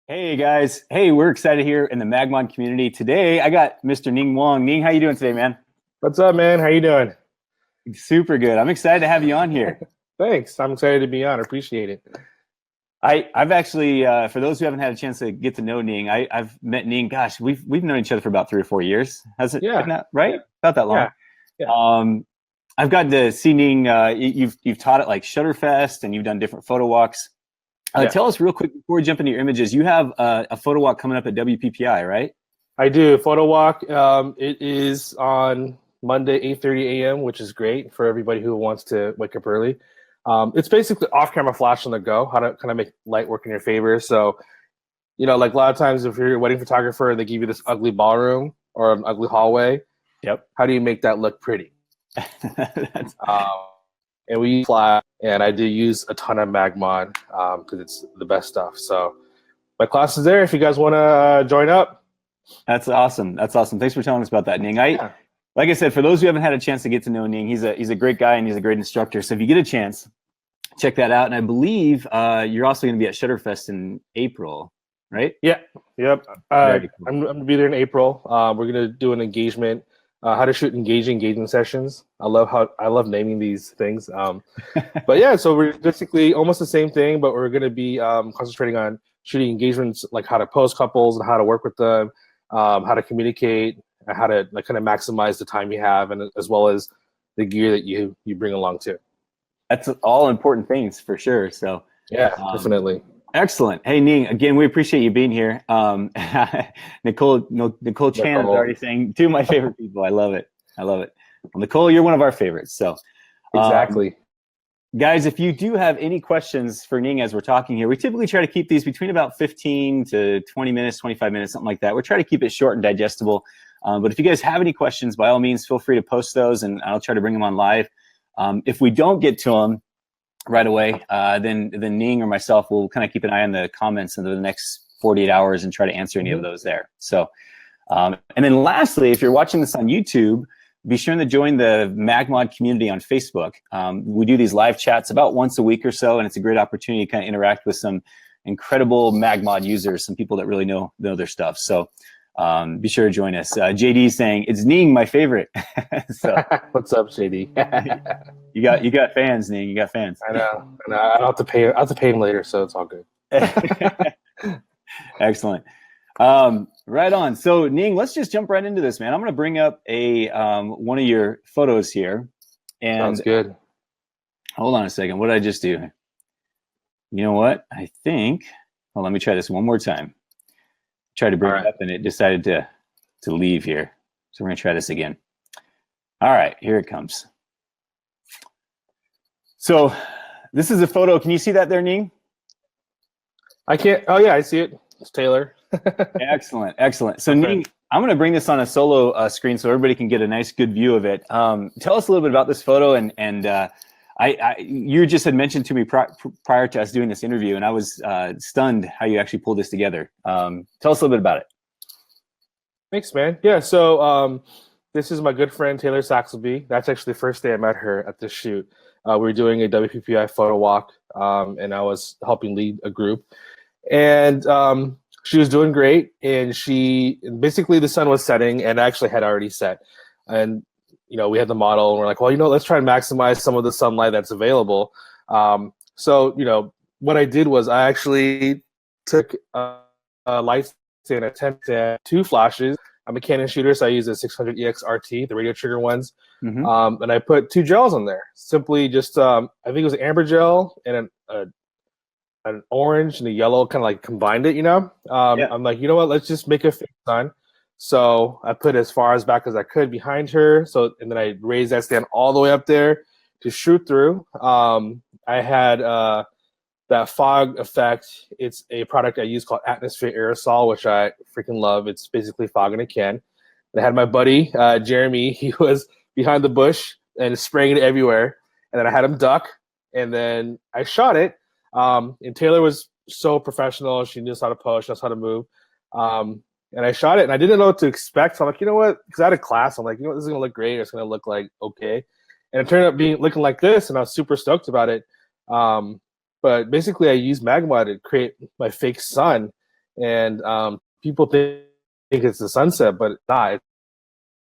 Hey guys. Hey, we're excited here in the MagMod community. Today I got Mr. Ning Wong. Ning, how you doing today, man? What's up, man? How you doing? Super good. I'm excited to have you on here. Thanks. I'm excited to be on. Appreciate it. I've actually, for those who haven't had a chance to get to know Ning, I've met Ning. Gosh, we've known each other for about 3 or 4 years. Has it been Yeah, that right? About that long. yeah, yeah, Um, I've gotten to see Ning. You've taught at like Shutterfest, and you've done different photo walks. yeah. Tell us real quick before we jump into your images. You have a photo walk coming up at WPPI, right? I do photo walk. It is on Monday, 8:30 a.m., which is great for everybody who wants to wake up early. It's basically off-camera flash on the go, how to kind of make light work in your favor. So, like a lot of times if you're a wedding photographer, they give you this ugly ballroom or an ugly hallway. Yep. How do you make that look pretty? That's, Um, and we use flash, and I do use a ton of MagMod because it's the best stuff. So my class is there if you guys want to join up. That's awesome. That's awesome. Thanks for telling us about that, Ning. Yeah. Like I said, for those who haven't had a chance to get to know Ning, he's a great guy and he's a great instructor. So if you get a chance, check that out. And I believe you're also going to be at Shutterfest in April, right? Yeah. Yep. Very cool. I'm going to be there in April. We're going to do an engagement, how to shoot engagement sessions. I love naming these things. But yeah, so we're basically almost the same thing, but we're going to be concentrating on shooting engagements, like how to pose couples and how to work with them, how to communicate, and how to like kind of maximize the time you have, and as well as the gear that you bring along too. That's all important things for sure. So Yeah, definitely. excellent. Hey, Ning, again, we appreciate you being here. Nicole Chan is Nicole. already saying two of my favorite people. I love it. I love it. Well, Nicole, you're one of our favorites. So Exactly. guys, if you do have any questions for Ning as we're talking here, we typically try to keep these between about 15 to 20 minutes, 25 minutes, something like that. We're trying to keep it short and digestible. But if you guys have any questions, by all means, feel free to post those and I'll try to bring them on live. If we don't get to them right away, then Ning or myself will kind of keep an eye on the comments in the next 48 hours and try to answer any of those there. So, and then lastly, if you're watching this on YouTube, be sure to join the MagMod community on Facebook. We do these live chats about once a week or so, and it's a great opportunity to kind of interact with some incredible MagMod users, some people that really know their stuff. So be sure to join us. JD is saying, it's Ning, my favorite. So What's up, JD? you got fans, Ning. You got fans. I know. I have to pay. I have to pay him later, so it's all good. Excellent. Right on. So Ning, let's just jump right into this, man. I'm going to bring up a one of your photos here. And Sounds good. hold on a second. What did I just do? You know what? I think. Well, let me try this one more time. Tried to bring it up and it decided to leave here. So we're going to try this again. All right, here it comes. So this is a photo. Can you see that there, Ning? I can't. Oh yeah, I see it. It's Taylor. Excellent, excellent. So Ning, I'm going to bring this on a solo screen so everybody can get a nice, good view of it. Tell us a little bit about this photo, and you just had mentioned to me prior to us doing this interview, and I was stunned how you actually pulled this together. Tell us a little bit about it. Thanks, man. Yeah. So this is my good friend Taylor Saxelby. That's actually the first day I met her at this shoot. We were doing a WPPI photo walk, and I was helping lead a group, and she was doing great. And basically the sun was setting, and actually had already set, and we had the model, and we're like, well, let's try and maximize some of the sunlight that's available. So what I did was I actually took a light stand, a 10 stand, two flashes. I'm a Canon shooter, so I use a 600EX RT, the radio trigger ones. And I put two gels on there. Simply just, I think it was amber gel and an orange and a yellow, kind of like combined it, Yeah. I'm like, you know what, let's just make a fake sun. So I put as far as back as I could behind her. And then I raised that stand all the way up there to shoot through. I had that fog effect. It's a product I use called MagSphere aerosol, which I freaking love. It's basically fog in a can. And I had my buddy, Jeremy, he was behind the bush and spraying it everywhere. And then I had him duck, and then I shot it. And Taylor was so professional. She knows how to pose, she knows how to move. And I shot it, and I didn't know what to expect. So I'm like, you know what? Because I had a class, I'm like, this is going to look great. It's going to look like okay. And it turned out looking like this, and I was super stoked about it. But basically, I used MagMod to create my fake sun. and people think it's the sunset, but it's not.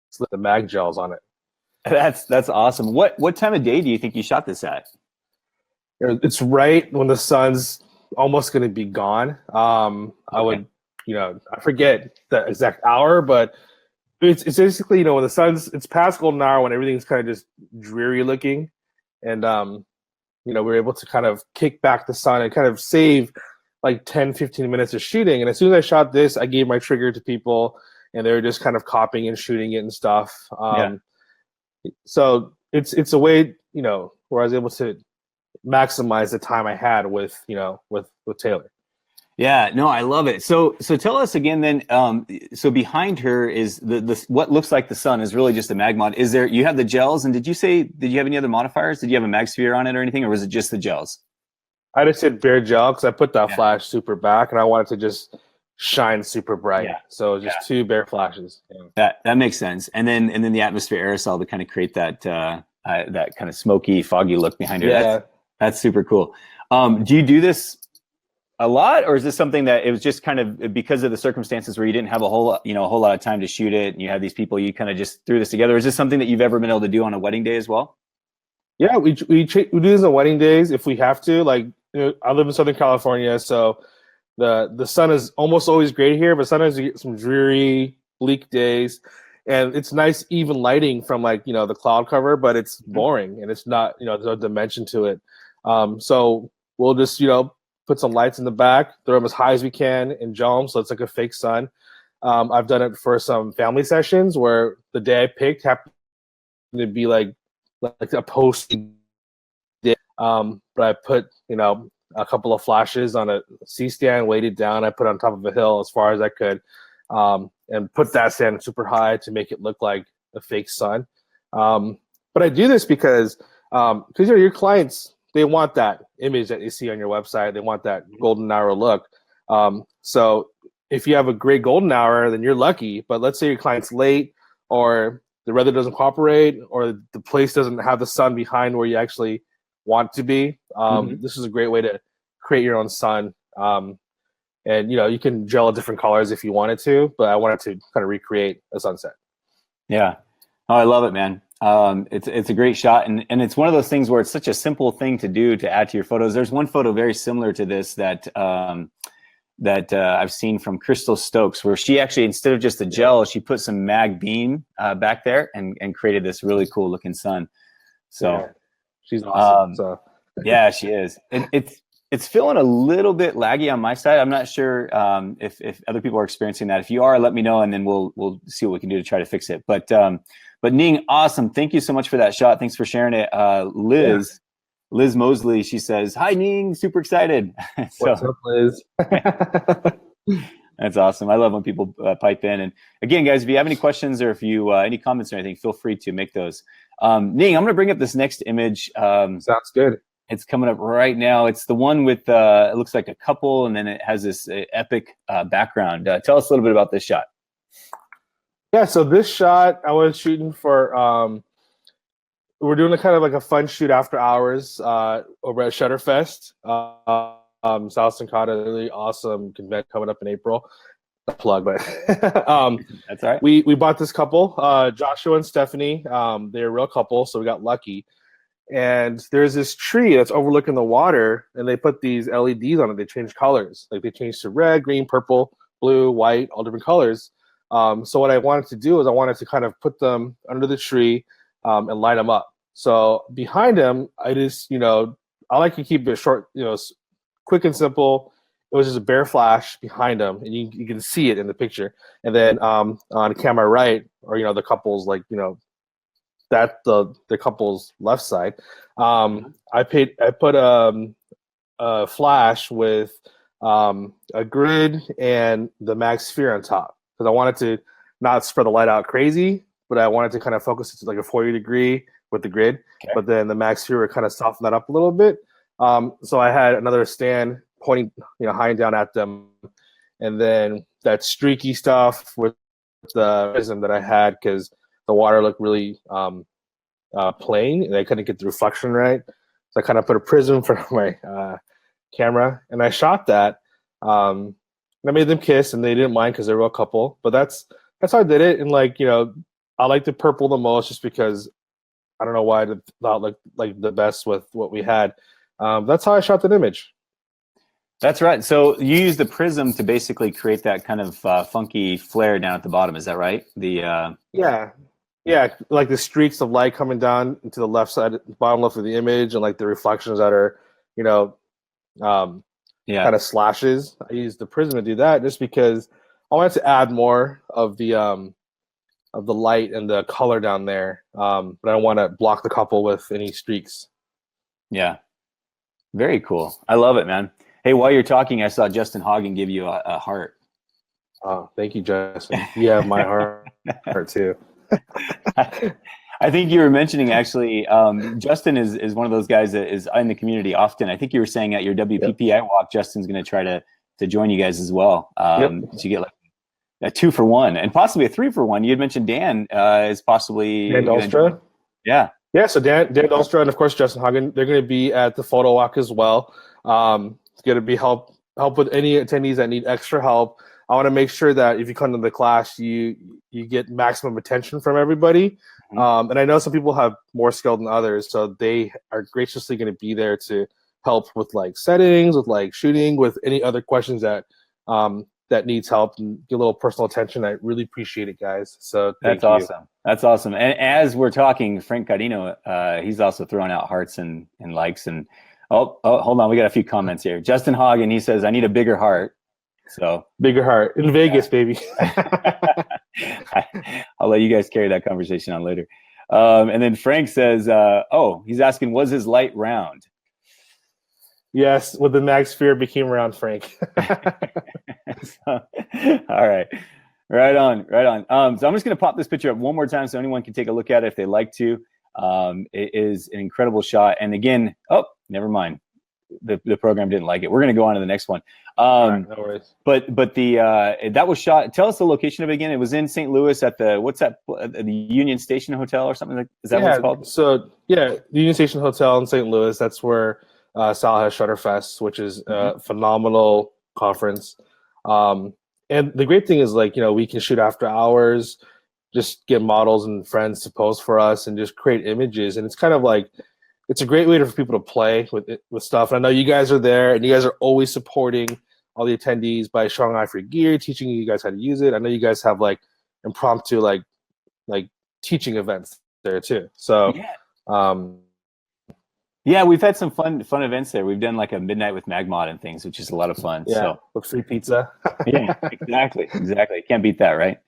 It's the MagGels on it. That's awesome. What time of day do you think you shot this at? It's right when the sun's almost going to be gone. I would, I forget the exact hour, but it's basically, when the sun's, it's past golden hour when everything's kind of just dreary looking. And, we're able to kind of kick back the sun and kind of save like 10, 15 minutes of shooting. And as soon as I shot this, I gave my trigger to people and they were just kind of copying and shooting it and stuff. So it's a way, where I was able to maximize the time I had with Taylor. Yeah, no, I love it. So tell us again then. So behind her is the what looks like the sun is really just a MagMod. Is there, you have the gels, and did you have any other modifiers? Did you have a MagSphere on it or anything, or was it just the gels? I just did bare gel because I put that flash super back and I wanted to just shine super bright. So just two bare flashes. That makes sense. And then the atmosphere aerosol to kind of create that that kind of smoky, foggy look behind her. That's super cool. Do you do this a lot, or is this something that it was just kind of because of the circumstances where you didn't have a whole lot of time to shoot it, and you had these people, you kind of just threw this together? Is this something that you've ever been able to do on a wedding day as well? Yeah, we do this on wedding days if we have to. Like, I live in Southern California, so the sun is almost always great here, but sometimes you get some dreary, bleak days, and it's nice even lighting from the cloud cover, but it's boring and it's not, there's no dimension to it. So we'll just put some lights in the back, throw them as high as we can, and gel them so it's like a fake sun. I've done it for some family sessions where the day I picked happened to be like a post day. But I put a couple of flashes on a C-stand, weighed it down. I put it on top of a hill as far as I could, and put that stand super high to make it look like a fake sun. But I do this because your clients, they want that image that you see on your website. They want that golden hour look. So if you have a great golden hour, then you're lucky. But let's say your client's late, or the weather doesn't cooperate, or the place doesn't have the sun behind where you actually want to be. This is a great way to create your own sun. And you can gel different colors if you wanted to, but I wanted to kind of recreate a sunset. Yeah. Oh, I love it, man. It's a great shot, and it's one of those things where it's such a simple thing to do to add to your photos. There's one photo very similar to this that I've seen from Crystal Stokes, where she actually, instead of just a gel, she put some mag beam back there and created this really cool looking sun. So she's awesome. Yeah, she is. It's feeling a little bit laggy on my side. I'm not sure if other people are experiencing that. If you are, let me know, and then we'll see what we can do to try to fix it. But Ning, awesome. Thank you so much for that shot. Thanks for sharing it. Liz Mosley, she says, "Hi, Ning, super excited." What's up, Liz? That's awesome. I love when people pipe in. And again, guys, if you have any questions or if you any comments or anything, feel free to make those. Ning, I'm going to bring up this next image. Sounds good. It's coming up right now. It's the one with it looks like a couple, and then it has this epic background. Tell us a little bit about this shot. Yeah, so this shot I was shooting for. We're doing a kind of like a fun shoot after hours over at Shutterfest. South Sincata, really awesome convention coming up in April. Not plug, but that's all right. We bought this couple, Joshua and Stephanie. They're a real couple, so we got lucky. And there's this tree that's overlooking the water, and they put these LEDs on it. They change colors, like they change to red, green, purple, blue, white, all different colors. So what I wanted to do is I wanted to kind of put them under the tree and light them up. So behind them, I just, I like to keep it short, quick and simple. It was just a bare flash behind them, and you can see it in the picture. And then on camera right, or the couple's the couple's left side, I put a flash with a grid and the MagSphere on top, because I wanted to not spread the light out crazy, but I wanted to kind of focus it to like a 40-degree with the grid. Okay. But then the MagSphere would kind of soften that up a little bit. So I had another stand pointing, high and down at them, and then that streaky stuff with the prism that I had, because the water looked really plain, and I couldn't get the reflection right. So I kind of put a prism in front of my camera, and I shot that. and I made them kiss, and they didn't mind because they were a couple. But that's how I did it. And like, I like the purple the most, just because I don't know why I thought like the best with what we had. That's how I shot that image. That's right. So you use the prism to basically create that kind of funky flare down at the bottom. Is that right? Yeah, like the streaks of light coming down into the left side, bottom left of the image, and like the reflections that are, you know, kind of slashes. I use the prism to do that just because I wanted to add more of the light and the color down there, but I don't want to block the couple with any streaks. Yeah, very cool. I love it, man. Hey, while you're talking, I saw Justin Hagen give you a heart. Oh, thank you, Justin. You have my heart too. I think you were mentioning, actually, Justin is one of those guys that is in the community often. I think you were saying at your WPPI walk, Justin's going to try to join you guys as well. To get like a 2-for-1 and possibly a 3-for-1. You had mentioned Dan is possibly Dan Dalstra. Yeah. Yeah, so Dan Dalstra and of course Justin Hagen, they're going to be at the photo walk as well. It's going to be help with any attendees that need extra help. I want to make sure that if you come to the class, you get maximum attention from everybody. Mm-hmm. And I know some people have more skill than others, so they are graciously going to be there to help with like settings, with like shooting, with any other questions that that needs help, and get a little personal attention. I really appreciate it, guys. So that's awesome. That's awesome. And as we're talking, Frank Cardino, he's also throwing out hearts and likes. And oh, hold on, we got a few comments here. Justin Hagen, he says, "I need a bigger heart." So bigger heart in Vegas, baby. I'll let you guys carry that conversation on later. And then Frank says, "Oh, he's asking, was his light round?" Yes, with the MagSphere became round, Frank. All right. Right on. So I'm just going to pop this picture up one more time so anyone can take a look at it if they like to. It is an incredible shot. And again, never mind. The program didn't like it. We're going to go on to the next one. Right, no worries. But that was shot. Tell us the location of it again. It was in St. Louis at the Union Station Hotel or something like. Is that what it's called? So the Union Station Hotel in St. Louis. That's where Sal has Shutterfest, which is a phenomenal conference. And the great thing is, like, we can shoot after hours, just get models and friends to pose for us and just create images. And it's kind of like, it's a great way for people to play with stuff. And I know you guys are there, and you guys are always supporting all the attendees by showing off your gear, teaching you guys how to use it. I know you guys have like impromptu like teaching events there too. So yeah, we've had some fun events there. We've done like a midnight with MagMod and things, which is a lot of fun. Yeah, so with free pizza. Yeah, exactly. Can't beat that, right?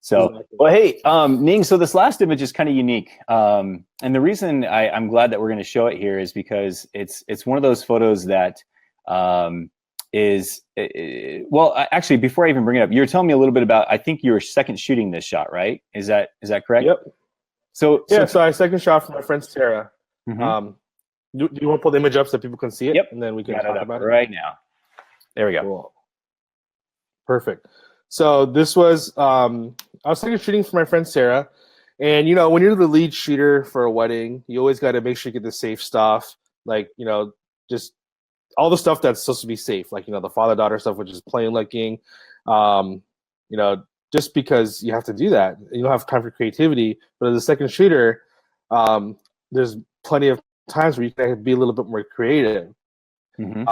So, well, hey, Ning, so this last image is kind of unique. And the reason I'm glad that we're going to show it here is because it's one of those photos that well, actually, before I even bring it up, you were telling me a little bit about, I think you were second shooting this shot, right? Is that correct? Yep. So I second shot from my friend Sarah. Mm-hmm. Do you want to pull the image up so people can see it? Yep. And then we can talk about it right now. There we go. Cool. Perfect. So this was, I was second shooting for my friend Sarah. And, when you're the lead shooter for a wedding, you always got to make sure you get the safe stuff. Like, just all the stuff that's supposed to be safe. Like, the father-daughter stuff, which is plain looking. Just because you have to do that. You don't have time for creativity. But as a second shooter, there's plenty of times where you can be a little bit more creative. Mm-hmm.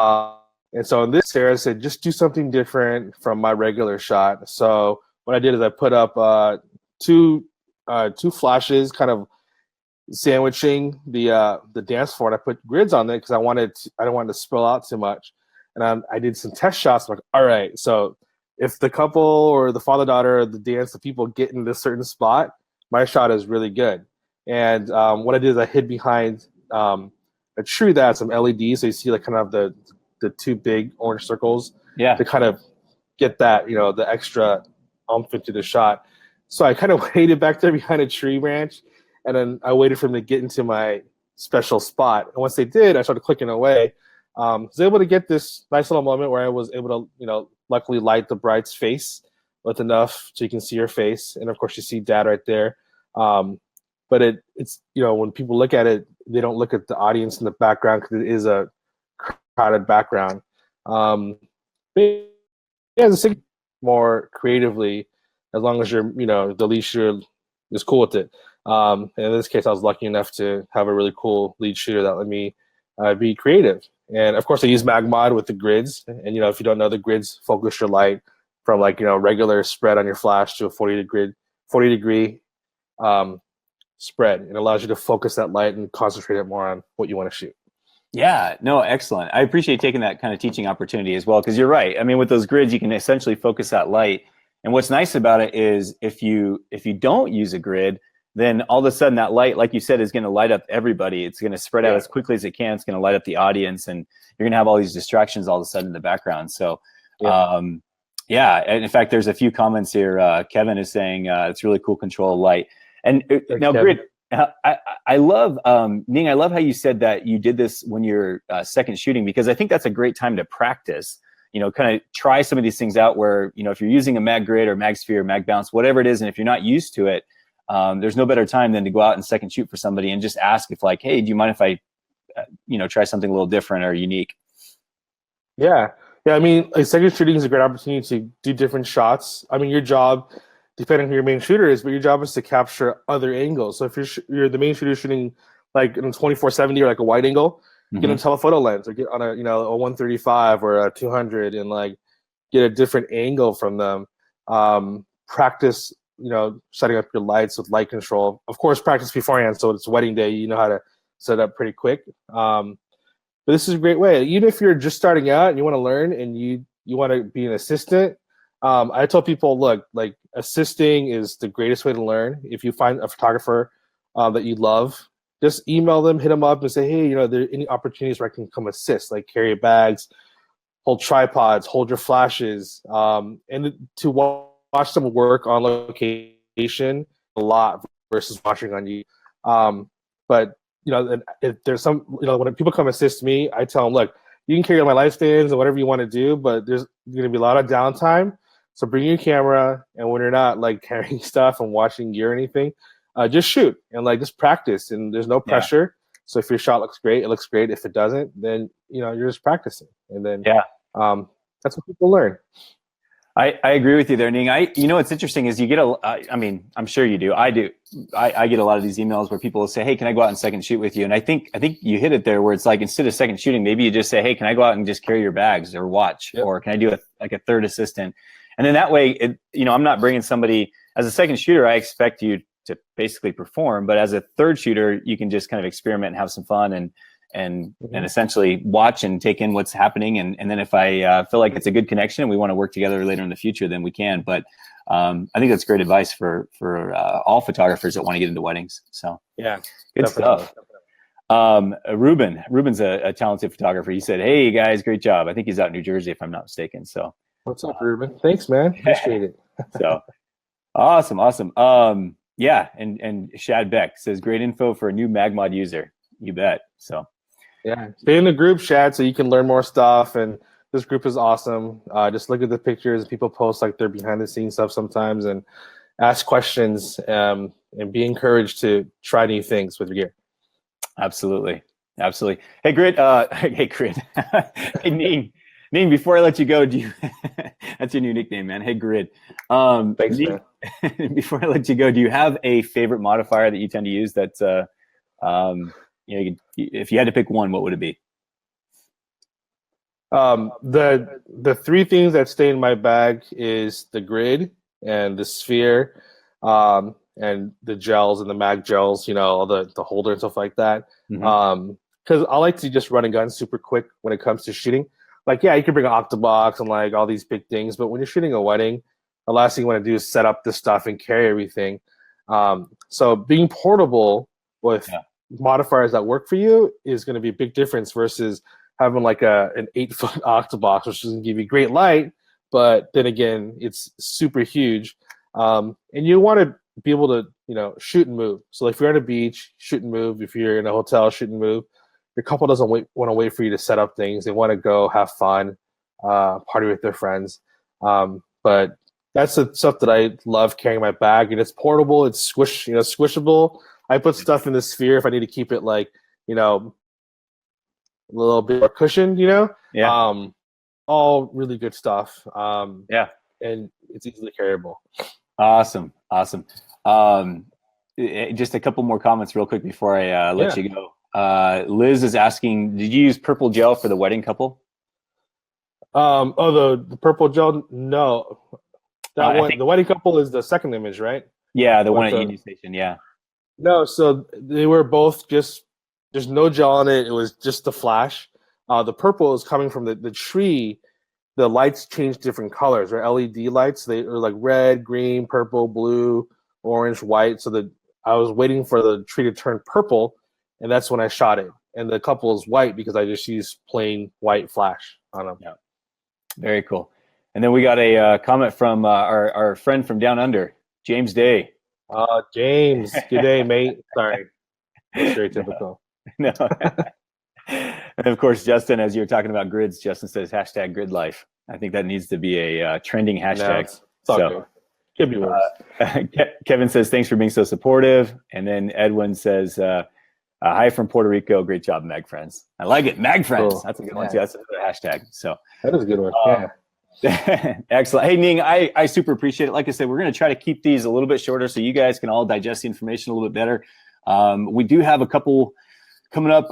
And so in this, Sarah said, just do something different from my regular shot. So what I did is I put up two flashes, kind of sandwiching the dance floor, and I put grids on it because I didn't want it to spill out too much. And I did some test shots. I'm like, all right, so if the couple or the father-daughter or the dance, the people get in this certain spot, my shot is really good. And what I did is I hid behind a tree that had some LEDs, so you see like kind of the two big orange circles, to kind of get that, the extra oomph into the shot. So I kind of waited back there behind a tree branch, and then I waited for them to get into my special spot. And once they did, I started clicking away. I was able to get this nice little moment where I was able to, luckily light the bride's face with enough so you can see her face, and of course you see Dad right there. But it's when people look at it, they don't look at the audience in the background because it is a crowded background. Yeah, the sig more creatively, as long as you're, the lead shooter is cool with it. And in this case, I was lucky enough to have a really cool lead shooter that let me be creative. And of course, I use MagMod with the grids. And if you don't know, the grids focus your light from like regular spread on your flash to a 40 degree spread. It allows you to focus that light and concentrate it more on what you want to shoot. Yeah, no, excellent. I appreciate taking that kind of teaching opportunity as well, because you're right. I mean, with those grids, you can essentially focus that light. And what's nice about it is if you don't use a grid, then all of a sudden that light, like you said, is going to light up everybody. It's going to spread out as quickly as it can. It's going to light up the audience, and you're going to have all these distractions all of a sudden in the background. So, yeah. And in fact, there's a few comments here. Kevin is saying it's really cool control of light. And now, Kevin. grid. I love Ning. I love how you said that you did this when you're second shooting, because I think that's a great time to practice. Kind of try some of these things out. Where if you're using a MagGrid or MagSphere or MagBounce, whatever it is, and if you're not used to it, there's no better time than to go out and second shoot for somebody and just ask if like, hey, do you mind if I, try something a little different or unique? Yeah. I mean, like, second shooting is a great opportunity to do different shots. I mean, your job, depending on who your main shooter is, but your job is to capture other angles. So if you're the main shooter shooting like in a 24-70 or like a wide angle, get a telephoto lens or get on a a 135 or a 200 and like get a different angle from them. Practice setting up your lights with light control. Of course, practice beforehand, so it's wedding day. You know how to set up pretty quick. But this is a great way. Even if you're just starting out and you want to learn and you want to be an assistant, I tell people, look, like assisting is the greatest way to learn. If you find a photographer that you love, just email them, hit them up, and say, hey, are there any opportunities where I can come assist, like carry bags, hold tripods, hold your flashes, and to watch them work on location a lot versus watching on you. But if there's some, when people come assist me, I tell them, look, you can carry my light stands and whatever you want to do, but there's going to be a lot of downtime. So bring your camera, and when you're not like carrying stuff and watching gear or anything, just shoot and like just practice. And there's no pressure. So if your shot looks great, it looks great. If it doesn't, then you're just practicing. And then that's what people learn. I agree with you there, Ning. What's interesting is you get I mean, I'm sure you do. I do. I get a lot of these emails where people will say, hey, can I go out and second shoot with you? And I think you hit it there, where it's like, instead of second shooting, maybe you just say, hey, can I go out and just carry your bags or watch? Or can I do a third assistant? And then that way, I'm not bringing somebody as a second shooter. I expect you to basically perform, but as a third shooter, you can just kind of experiment and have some fun and essentially watch and take in what's happening. And then if I feel like it's a good connection and we want to work together later in the future, then we can. But I think that's great advice for all photographers that want to get into weddings. So good stuff. Ruben's a talented photographer. He said, hey guys, great job. I think he's out in New Jersey, if I'm not mistaken. So what's up, Ruben? Thanks, man. Appreciate it. So awesome. Yeah. And Shad Beck says, great info for a new MagMod user. You bet. So stay in the group, Shad, so you can learn more stuff. And this group is awesome. Just look at the pictures. People post like their behind the scenes stuff sometimes, and ask questions, and be encouraged to try new things with your gear. Absolutely. Hey, Grid. Hey, Grid. Hey, Ning, before I let you go, that's your new nickname, man. Hey, Grid. Thanks, Ning, man. Before I let you go, do you have a favorite modifier that you tend to use that's if you had to pick one, what would it be? The three things that stay in my bag is the grid and the sphere, and the gels and the MagGels, all the holder and stuff like that. Because I like to just run a gun super quick when it comes to shooting. Like, you can bring an octobox and like all these big things, but when you're shooting a wedding, the last thing you want to do is set up the stuff and carry everything. So being portable with modifiers that work for you is going to be a big difference versus having like an 8-foot octobox, which is going to give you great light, but then again, it's super huge. And you want to be able to, shoot and move. So if you're at a beach, shoot and move. If you're in a hotel, shoot and move. Your couple doesn't want to wait for you to set up things. They want to go have fun, party with their friends. But that's the stuff that I love carrying in my bag, and it's portable. It's squishable. I put stuff in the sphere if I need to keep it like, a little bit more cushioned, all really good stuff. Yeah. And it's easily carryable. Awesome. Awesome. Just a couple more comments real quick before I let you go. Liz is asking, did you use purple gel for the wedding couple? The purple gel, no. That one, think, the wedding couple is the second image, right? Yeah, the one at Union Station, yeah. No, so they were both just, there's no gel on it. It was just the flash. The purple is coming from the tree. The lights change different colors, right? LED lights. They are like red, green, purple, blue, orange, white. So I was waiting for the tree to turn purple, and that's when I shot it. And the couple is white because I just used plain white flash on them. Yeah, very cool. And then we got a comment from our friend from down under, James Day. James, good day, mate. Sorry, that's very typical. No. And of course, Justin, as you were talking about grids, Justin says hashtag grid life. I think that needs to be a trending hashtag. No, it's all good. Could be worse. Kevin says, thanks for being so supportive. And then Edwin says, hi from Puerto Rico. Great job, Mag Friends. I like it. Mag Friends. Cool. That's a good one, too. That's another hashtag. So that is a good one. Excellent. Hey, Ning, I super appreciate it. Like I said, we're going to try to keep these a little bit shorter so you guys can all digest the information a little bit better. We do have a couple coming up.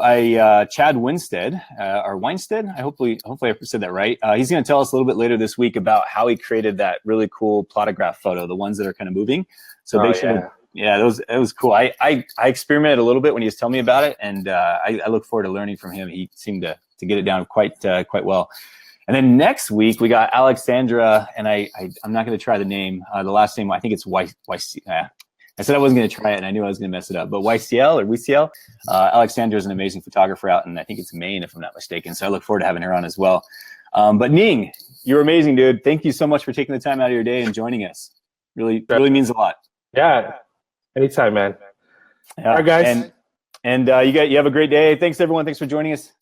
Chad Winstead, or Weinstead, hopefully I said that right. He's going to tell us a little bit later this week about how he created that really cool plotograph photo, the ones that are kind of moving. So it was cool. I experimented a little bit when he was telling me about it, and I look forward to learning from him. He seemed to get it down quite well. And then next week we got Alexandra, and I'm not going to try the name. The last name, I think it's I said I wasn't going to try it, and I knew I was going to mess it up. But YCL. Alexandra is an amazing photographer out in, I think it's Maine, if I'm not mistaken. So I look forward to having her on as well. But Ning, you're amazing, dude. Thank you so much for taking the time out of your day and joining us. Really means a lot. Yeah, anytime, man. Yeah. All right, guys. And you have a great day. Thanks, everyone. Thanks for joining us.